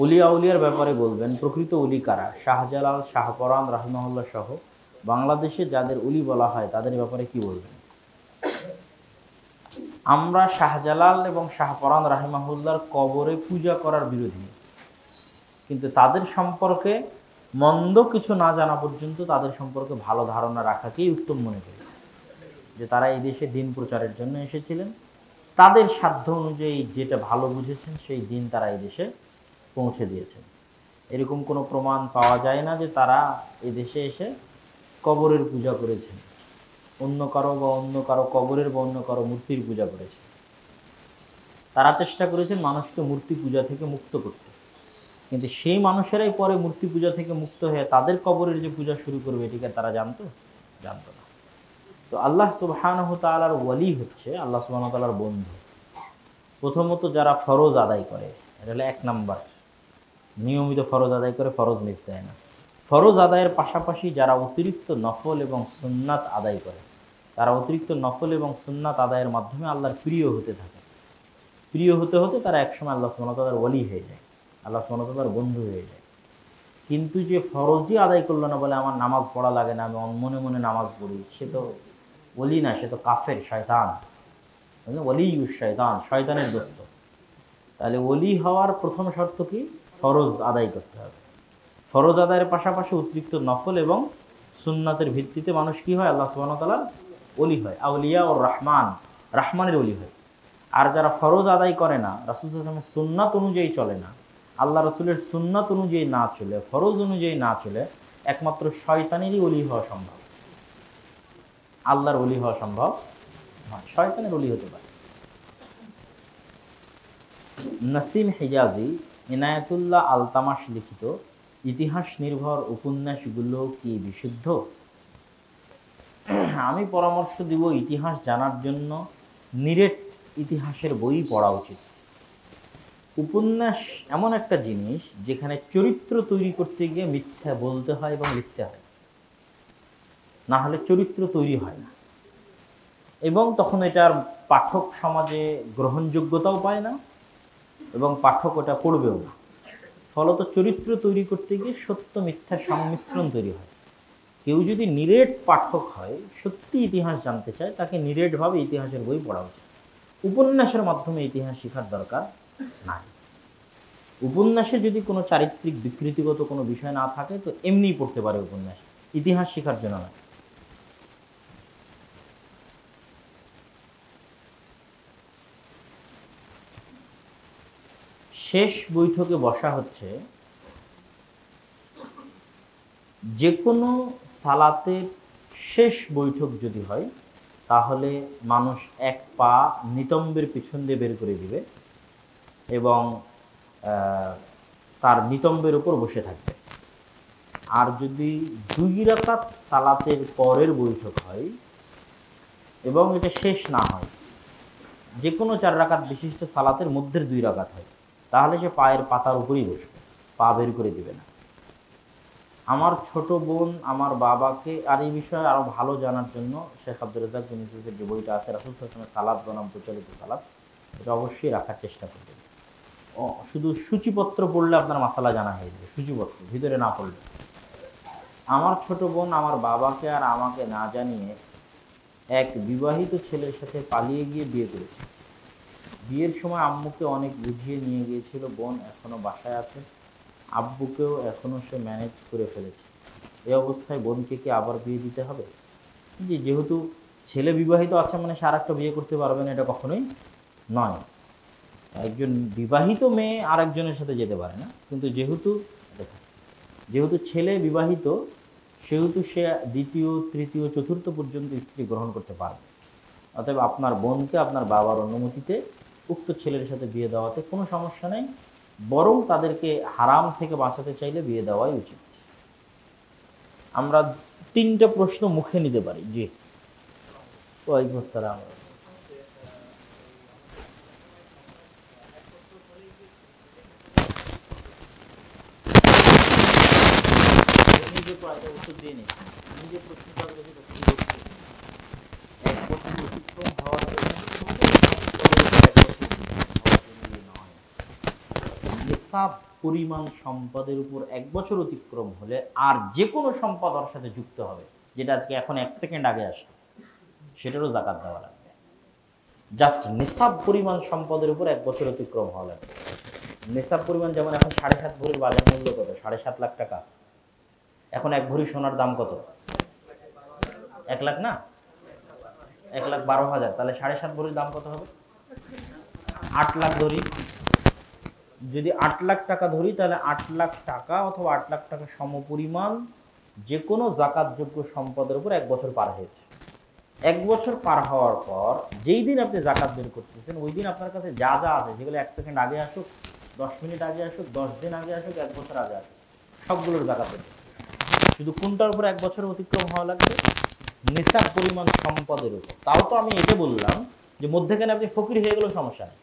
Olya আউলিয়ার ব্যাপারে বলবেন, প্রকৃত ওলি কারা? শাহজালাল, শাহপরান রাহিমাহুল্লাহ সহ বাংলাদেশে যাদের ওলি বলা হয় তাদের ব্যাপারে কি বলবেন? আমরা শাহজালাল এবং শাহপরান রাহিমাহুল্লাহর কবরে পূজা করার বিরোধী, কিন্তু তাদের সম্পর্কে মন্দ কিছু না জানা পর্যন্ত তাদের সম্পর্কে ভালো ধারণা রাখাকেই উত্তম মনে করি। যে তারা এই দেশে দিন প্রচারের জন্য এসেছিলেন, তাদের সাধ্য অনুযায়ী যেটা ভালো বুঝেছেন সেই দিন তারা এই দেশে পৌঁছে দিয়েছেন। এরকম কোনো প্রমাণ পাওয়া যায় না যে তারা এই দেশে এসে কবরের পূজা করেছেন, অন্য কারো কবরের বা অন্য কারো মূর্তির পূজা করেছে। তারা চেষ্টা করেছেন মানুষকে মূর্তি পূজা থেকে মুক্ত করতে, কিন্তু সেই মানুষেরাই পরে মূর্তি পূজা থেকে মুক্ত হয়ে তাদের কবরের যে পূজা শুরু করবে এটিকে তারা জানতো না। তো আল্লাহ সুবহানাহু ওয়া তাআলার ওয়ালি হচ্ছে আল্লাহ সুবহানাহু ওয়া তাআলার বন্ধু। প্রথমত যারা ফরজ আদায় করে, এটা হলো 1 নাম্বার, নিয়মিত ফরজ আদায় করে, ফরজ মিস দেয় না। ফরজ আদায়ের পাশাপাশি যারা অতিরিক্ত নফল এবং সুন্নাত আদায় করে, তারা অতিরিক্ত নফল এবং সুন্নাত আদায়ের মাধ্যমে আল্লাহর প্রিয় হতে থাকে। প্রিয় হতে হতে তারা একসময় আল্লাহ সুবহানাহু ওয়া তাআলার ওয়ালি হয়ে যায়, আল্লাহ সুবহানাহু ওয়া তাআলার বন্ধু হয়ে যায়। কিন্তু যে ফরজই আদায় করলো না বলে আমার নামাজ পড়া লাগে না, আমি মনে মনে নামাজ পড়ি, সে তো ওলি না, সে তো কাফের, শয়তান। ওলিউশ শয়তান, শয়তানের দোস্ত। তাহলে ওলি হওয়ার প্রথম শর্ত কি? ফরজ আদায় করতে হবে। ফরজ আদায়ের পাশাপাশি অতিরিক্ত নফল এবং সুন্নাতের ভিত্তিতে মানুষ কি হয়? আল্লাহ সুবহানাহু ওয়া তাআলার ওলি হয়। আউলিয়া ওর রহমান, রহমানের ওলি হয়। আর যারা ফরজ আদায় করে না, রাসূল সাল্লাল্লাহু আলাইহি ওয়াসাল্লামের সুন্নাত অনুযায়ী চলে না, আল্লাহ রসুলের সুন্নাত অনুযায়ী না চলে, ফরজ অনুযায়ী না চলে, একমাত্র শয়তানেরই ওলি হওয়া সম্ভব। আল্লাহর ওলি হওয়া সম্ভব নয়, শয়তানের ওলি হতে পারে। নাসিম হিজাজি ইনায়াতুল্লাহ আলতামাশ লিখিত ইতিহাস নির্ভর উপন্যাসগুলো কি বিশুদ্ধ? আমি পরামর্শ দিব ইতিহাস জানার জন্য নিরেট ইতিহাসের বই পড়া উচিত। উপন্যাস এমন একটা জিনিস যেখানে চরিত্র তৈরি করতে গিয়ে মিথ্যা বলতে হয় এবং লিখতে হয়, না হলে চরিত্র তৈরি হয় না, এবং তখন এটার পাঠক সমাজে গ্রহণযোগ্যতাও পায় না এবং পাঠক ওটা পড়বেও না। ফলত চরিত্র তৈরি করতে গিয়ে সত্য মিথ্যার সংমিশ্রণ তৈরি হয়। কেউ যদি নিরেট পাঠক হয়, সত্যি ইতিহাস জানতে চায়, তাকে নিরেটভাবে ইতিহাসের বই পড়া উচিত। উপন্যাসের মাধ্যমে ইতিহাস শেখার দরকার নাই। উপন্যাসে যদি কোনো চারিত্রিক বিকৃতিগত কোনো বিষয় না থাকে তো এমনিই পড়তে পারে উপন্যাস, ইতিহাস শেখার জন্য না। শেষ বৈঠকে বসা হচ্ছে, যে কোনো সালাতের শেষ বৈঠক যদি হয় তাহলে মানুষ এক পা নিতম্বের পিছন দিয়ে বের করে দিবে এবং তার নিতম্বের উপর বসে থাকবে। আর যদি 2 রাকাত সালাতের পরের বৈঠক হয় এবং এটা শেষ না হয়, যে কোনো 4 রাকাত বিশিষ্ট সালাতের মধ্যের 2 রাকাত হয়, তাহলে সে পায়ের পাতার উপরেই বসবে, পা বের করে দিবে না। আমার ছোট বোন আমার বাবাকে, আর এই বিষয়ে আরও ভালো জানার জন্য শেখ আব্দুর রাজ্জাক বিন ইউসুফের যে বইটা আছে রাসূল সাল্লাল্লাহু আলাইহি ওয়াসাল্লাম সালাত বনাম প্রচলিত সালাত, এটা অবশ্যই রাখার চেষ্টা করবেন। শুধু সূচিপত্র পড়লে আপনার মাসালা জানা হয়ে যাবে, সূচিপত্র ভিতরে না পড়লে। আমার ছোট বোন আমার বাবাকে আর আমাকে না জানিয়ে এক বিবাহিত ছেলের সাথে পালিয়ে গিয়ে বিয়ে করেছে। বিয়ের সময় আম্মুকে অনেক বুঝিয়ে নিয়ে গিয়েছিল, বোন এখনও বাসায় আছে, আব্বুকেও এখনও সে ম্যানেজ করে ফেলেছে। এই অবস্থায় বোনকে কি আবার বিয়ে দিতে হবে? জি, যেহেতু ছেলে বিবাহিত আছে মানে সে আরেকটা বিয়ে করতে পারবে না, এটা কখনোই নয়। একজন বিবাহিত মেয়ে আরেকজনের সাথে যেতে পারে না, কিন্তু যেহেতু ছেলে বিবাহিত সেহেতু সে 2য়, 3য়, 4র্থ পর্যন্ত স্ত্রী গ্রহণ করতে পারবে। অতএব আপনার বোনকে আপনার বাবার অনুমতিতে উক্ত ছেলের সাথে বিয়ে দেওয়াতে কোনো সমস্যা নেই, বরং তাদেরকে হারাম থেকে বাঁচাতে চাইলে বিয়ে দেওয়াই উচিত। আমরা 3টা প্রশ্ন মুখে নিতে পারি। জি, ওয়ালাইকুম আসসালাম। উত্তর দিয়ে নি, নিজে প্রশ্ন করবে, এক বছর অতিক্রম হওয়ার জন্য নিসাব পরিমাণ সম্পদের উপর 1 বছর অতিক্রম হলে আর যে কোনো সম্পদ ওর সাথে যুক্ত হবে, যেটা আজকে এখন 1 সেকেন্ড আগে আসলো, সেটারও জাকাত দেওয়া লাগবে। জাস্ট নিসাব পরিমাণ সম্পদের উপর 1 বছর অতিক্রম হওয়া লাগবে। নিসাব পরিমাণ যেমন এখন 7.5 ভরির বাজার মূল্য কত? 7.5 লাখ টাকা। এখন 1 ভরি সোনার দাম কত? 1 লাখ না, 1,12,000। তাহলে 7.5 ভরির দাম কত হবে? 8 লাখ ধরি। যদি 8 লাখ টাকা ধরি তাহলে 8 লাখ টাকা অথবা 8 লাখ টাকা সমপরিমাণ যে কোনো জাকাতযোগ্য সম্পদের উপর 1 বছর পার হয়েছে। 1 বছর পার হওয়ার পর যেই দিন আপনি জাকাত বের করতেছেন, ওই দিন আপনার কাছে যা যা আছে, যেগুলো 1 সেকেন্ড আগে আসুক, 10 মিনিট আগে আসুক, 10 দিন আগে আসুক, 1 বছর আগে আসুক, সবগুলোর জাকাত দেবে। শুধু কোনটার উপর 1 বছর অতিক্রম হওয়া লাগবে? নিসাব পরিমাণ সম্পদের উপর। তাও তো আমি এটা বললাম যে মধ্যেখানে আপনি ফকির হয়ে গেলেও সমস্যা নেই।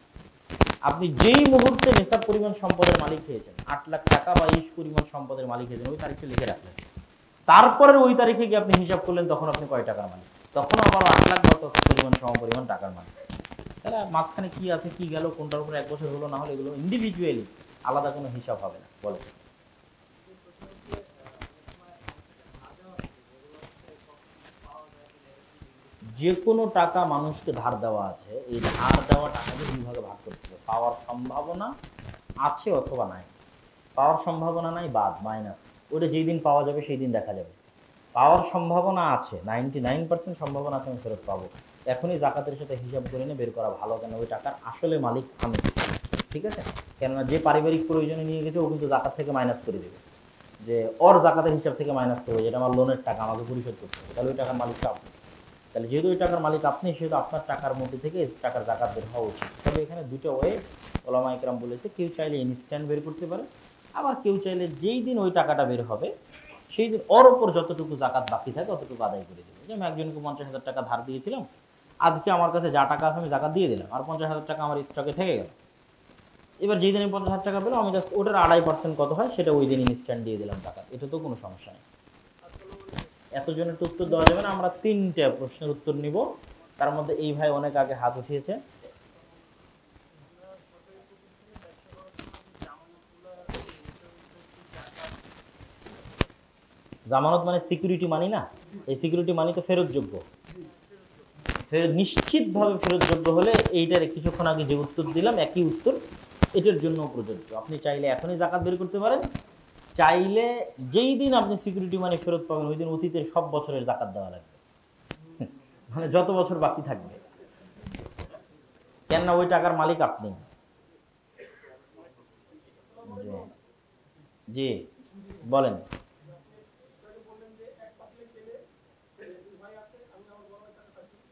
আপনি যেই মুহূর্তে নিসাব পরিমাণ সম্পদের মালিক হয়েছেন, 8 লাখ টাকা বা এই পরিমাণ সম্পদের মালিক হয়েছেন, ওই তারিখটা লিখে রাখলেন। তারপরে ওই তারিখে গিয়ে আপনি হিসাব করলেন, তখন আপনি কয় টাকার মালিক? তখন আবার 8 লাখ বা তত পরিমাণ সমপরিমাণ টাকার মালিক। তাহলে মাঝখানে কি আছে, কি গেল, কোনটার উপর 1 বছর হলো না হলো, এগুলো ইন্ডিভিজুয়ালি আলাদা কোনো হিসাব হবে না। বলে যে কোনো টাকা মানুষকে ধার দেওয়া আছে, এই ধার দেওয়া টাকাকে 2 ভাগে ভাগ করতে হবে। পাওয়ার সম্ভাবনা আছে অথবা নাই। পাওয়ার সম্ভাবনা নাই বাদ, মাইনাস। ওটা যেই দিন পাওয়া যাবে সেই দিন দেখা যাবে। পাওয়ার সম্ভাবনা আছে, 99% সম্ভাবনা আছে আমি ফেরত পাবো, এখনই জাকাতের সাথে হিসাব করে নিয়ে বের করা ভালো। কেন? ওই টাকার আসলে মালিক আমি, ঠিক আছে? কেননা যে পারিবারিক প্রয়োজনে নিয়ে গেছে, ও কিন্তু জাকাত থেকে মাইনাস করে দেবে, যে ওর জাকাতের হিসাব থেকে মাইনাস করবে, যেটা আমার লোনের টাকা, আমাকে পরিশোধ করতে হবে। তাহলে ওই টাকার মালিকটা আপনি। তাহলে যেহেতু ওই টাকার মালিক আপনি, সেহেতু আপনার টাকার মধ্যে থেকে টাকার জাকাত বের হওয়া উচিত। তবে এখানে দুটো ওয়ে ওলামা ইকরাম বলেছে, কেউ চাইলে ইনস্ট্যান্ট বের করতে পারে, আবার কেউ চাইলে যেই দিন ওই টাকাটা বের হবে সেই দিন ওর ওপর যতটুকু জাকাত বাকি থাকে ততটুকু আদায় করে দেবে। যে আমি একজনকে 50,000 টাকা ধার দিয়েছিলাম, আজকে আমার কাছে যা টাকা আছে আমি জাকাত দিয়ে দিলাম, আর 50,000 টাকা আমার স্টকে থেকে গেল। এবার যেই দিন আমি 50,000 টাকা পেলাম, আমি জাস্ট ওটার 2.5% কত হয় সেটা ওই দিন ইনস্ট্যান্ট দিয়ে দিলাম টাকা। এটা তো কোনো সমস্যা নেই। এতজনের তো উত্তর দেওয়া যাবে না, আমরা 3টে প্রশ্নের উত্তর নিব। তার মধ্যে এই ভাই অনেক আগে হাত উঠিয়েছে। জামানত মানে সিকিউরিটি মানি না? এই সিকিউরিটি মানি তো ফেরতযোগ্য। ফেরত নিশ্চিতভাবে ফেরতযোগ্য হলে এইটার কিছুক্ষণ আগে যে উত্তর দিলাম একই উত্তর এটার জন্য প্রযোজ্য। আপনি চাইলে এখনই জাকাত বের করতে পারেন, চাইলে যেই দিন আপনি সিকিউরিটি মানি ফেরত পাবেন ওই দিন অতীতের সব বছরের জাকাত দেওয়া লাগবে, মানে যত বছর বাকি থাকবে। কেননা ওই টাকার মালিক আপনি। জি বলেন।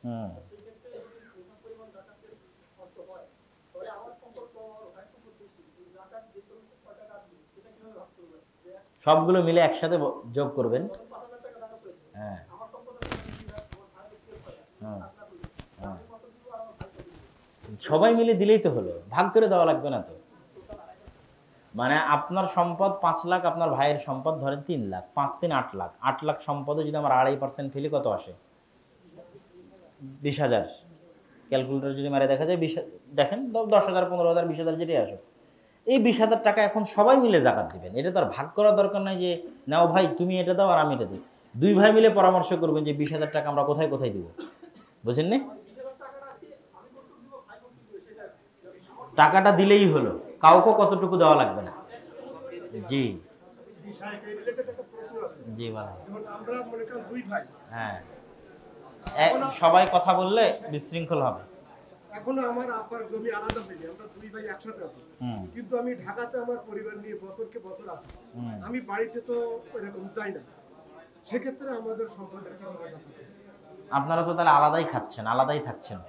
হুম, সবগুলো মিলে একসাথে যোগ করবেন। হ্যাঁ, হ্যাঁ, হ্যাঁ, সবাই মিলে দিলেই তো হলো, ভাগ করে দেওয়া লাগবে না তো। মানে আপনার সম্পদ 5 লাখ, আপনার ভাইয়ের সম্পদ ধরেন 3 লাখ, 5 3 8 লাখ। 8 লাখ সম্পদে যদি আমার 2.5% ফেলি কত আসে? 20,000। ক্যালকুলেটর যদি মারে দেখা যায় 20, দেখেন 10,000 15,000 20,000 যেটাই আসুক, এই 20,000 টাকা এখন সবাই মিলে জাকাত দিবেন। এটা তো আর ভাগ করার দরকার নাই যে নাও ভাই তুমি এটা দাও আর আমি এটা দিই। 2 ভাই মিলে পরামর্শ করবেন যে 20,000 টাকা আমরা কোথায় কোথায় দিব। বুঝেন নি? টাকাটা দিলেই হলো, কাউকে কতটুকু দেওয়া লাগবে না। জি জি ভাই। হ্যাঁ, সবাই কথা বললে বিশৃঙ্খল হবে। এখনো আমার আপার জমি আলাদা হয়নি, আমরা 2 ভাই একসাথে আছি, কিন্তু আমি ঢাকাতে আমার পরিবার নিয়ে বছরকে বছর আছি। আমি বাড়িতে তো এরকম যাই না, সেক্ষেত্রে আমাদের সম্পদের কিভাবে জাকাত? আপনারা তো তাহলে আলাদাই খাচ্ছেন, আলাদাই থাকছেন।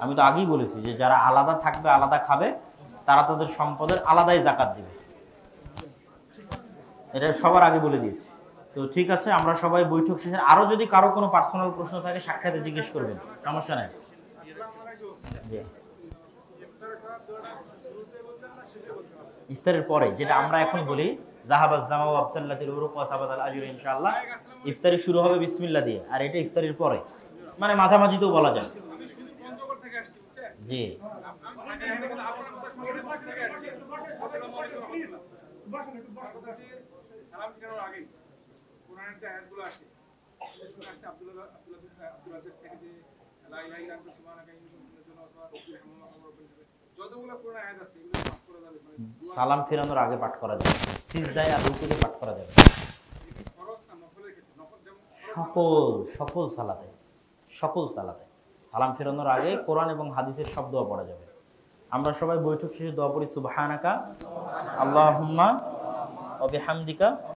আমি তো আগেই বলেছি যে যারা আলাদা থাকবে, আলাদা খাবে, তারা তাদের সম্পদের আলাদাই জাকাত দিবে। এটা সবার আগে বলে দিয়েছি। তো ঠিক আছে, আমরা সবাই বৈঠক শেষে আরও যদি কারো কোনো পার্সোনাল প্রশ্ন থাকে সাক্ষাতে জিজ্ঞেস করবেন, সমস্যা নেই। জি, ইফতারের পরে যেটা আমরা এখন বলি জাহাবাজ জামা ওয়া আবসাল্লাতিল উরুক ওয়া সাবাতাল আজর, ইনশাআল্লাহ ইফতারি শুরু হবে বিসমিল্লাহ দিয়ে, আর এটা ইফতারির পরে, মানে মাঝামাঝিতেও বলা যায়। জি বসেন একটু বসেন। সালাম ফেরানোর আগে কোরআনের যে আয়াতগুলো আসে আসছে আব্দুল্লাহ থেকে যে লা ইলাহা ইল্লা আনতা সুবহানাকা ইন্নী কুনতু মিনাজ জালিমিন অথবা যতগুলো কোরআন আয়াত আছে এগুলো পাঠ করা যাবে মানে সালাম ফেরানোর আগে পাঠ করা যাবে, সিজদায় আর রুকুতে পাঠ করা যাবে, ফরজ না নফলের ক্ষেত্রে নফল যেমন সকল সালাতে, সকল সালাতে সালাম ফেরানোর আগে কোরআন এবং হাদিসের সব দোয়া পড়া যাবে। আমরা সবাই বৈঠক শেষে দোয়া পড়ি সুবহানাকা আল্লাহুম্মা ওয়া বিহামদিকা